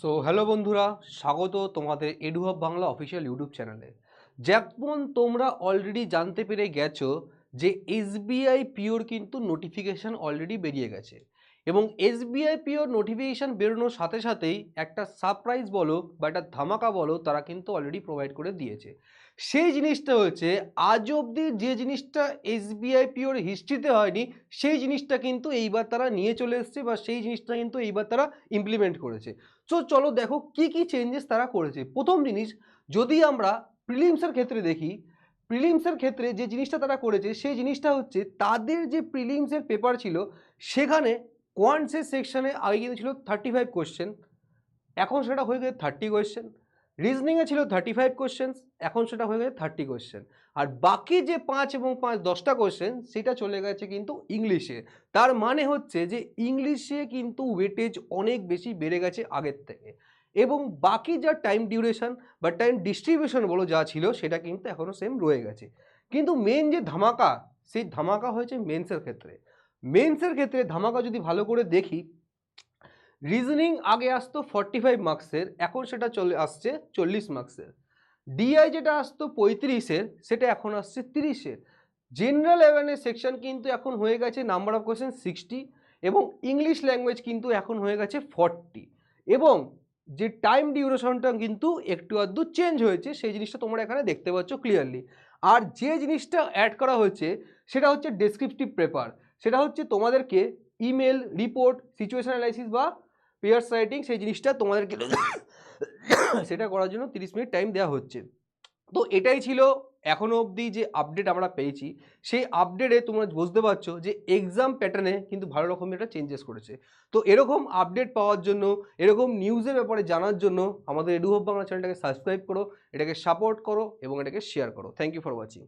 So hello বন্ধুরা, স্বাগত তোমাদের এডুহাব বাংলা অফিসিয়াল ইউটিউব চ্যানেলে। যেমন তোমরা অলরেডি জানতে পেরে গেছো যে এসবিআই পিওর কিন্তু নোটিফিকেশান অলরেডি বেরিয়ে গেছে, এবং এসবিআই পিওর নোটিফিকেশান বেরোনোর সাথে সাথেই একটা সারপ্রাইজ বলো বা একটা ধামাকা বলো, তারা কিন্তু অলরেডি প্রোভাইড করে দিয়েছে। সেই জিনিসটা হচ্ছে আজ অবধি যে জিনিসটা এসবিআই পিওর হিস্ট্রিতে হয়নি, সেই জিনিসটা কিন্তু এইবার তারা নিয়ে চলে এসছে, বা সেই জিনিসটা কিন্তু এইবার তারা ইমপ্লিমেন্ট করেছে। সো চলো দেখো কি কি চেঞ্জেস তারা করেছে। প্রথম জিনিস, যদি আমরা প্রিলিমসের ক্ষেত্রে দেখি, প্রিলিমসের ক্ষেত্রে যে জিনিসটা তারা করেছে সেই জিনিসটা হচ্ছে তাদের যে প্রিলিমসের পেপার ছিল সেখানে কোয়ান্টসের সেকশনে আগে কিন্তু ছিল 35 কোয়েশ্চেন, এখন সেটা হয়ে গেছে 30 কোয়েশ্চেন। রিজনিংয়ে ছিল 35 কোয়েশ্চেন, এখন সেটা হয়ে গেছে 30 কোয়েশ্চেন। আর বাকি যে 5 এবং 5 10টা কোয়েশ্চেন সেটা চলে গেছে কিন্তু ইংলিশে। তার মানে হচ্ছে যে ইংলিশে কিন্তু ওয়েটেজ অনেক বেশি বেড়ে গেছে আগের থেকে, এবং বাকি যা টাইম ডিউরেশন বা টাইম ডিস্ট্রিবিউশন বলো যা ছিল সেটা কিন্তু এখনও সেম রয়ে গেছে। কিন্তু মেন যে ধামাকা, সেই ধামাকা হয়েছে মেন্সের ক্ষেত্রে। মেন্সের ক্ষেত্রে ধামাকা যদি ভালো করে দেখি, রিজনিং আগে আসতো 45 মার্কসের, এখন সেটা চলে আসছে 40 মার্কসের। ডিআই যেটা আসতো 35-এর, সেটা এখন আসছে 30-এর। জেনারেল অ্যাওয়ারনেস সেকশন কিন্তু এখন হয়ে গেছে নাম্বার অফ কোয়েশ্চেন 60, এবং ইংলিশ ল্যাঙ্গুয়েজ কিন্তু এখন হয়ে গেছে 40, এবং যে টাইম ডিউরেশনটা কিন্তু একটু আধটু চেঞ্জ হয়েছে, সেই জিনিসটা তোমরা এখানে দেখতে পাচ্ছ ক্লিয়ারলি। আর যে জিনিসটা অ্যাড করা হয়েছে সেটা হচ্ছে ডেসক্রিপটিভ পেপার। সেটা হচ্ছে তোমাদেরকে ইমেল, রিপোর্ট, সিচুয়েশন অ্যানালাইসিস বা পেয়ার্স রাইটিং, সেই জিনিসটা তোমাদেরকে সেটা করার জন্য 30 মিনিট টাইম দেওয়া হচ্ছে। তো এটাই ছিল এখনো অবধি যে আপডেট আমরা পেয়েছি। সেই আপডেটে তোমরা বুঝতে পারছো যে এক্সাম প্যাটার্নে কিন্তু ভালো রকমের একটা চেঞ্জেস করেছে। তো এরকম আপডেট পাওয়ার জন্য, এরকম নিউজের ব্যাপারে জানার জন্য আমাদের এডুহাব বাংলা চ্যানেলটাকে সাবস্ক্রাইব করো, এটাকে সাপোর্ট করো এবং এটাকে শেয়ার করো। Thank you for watching.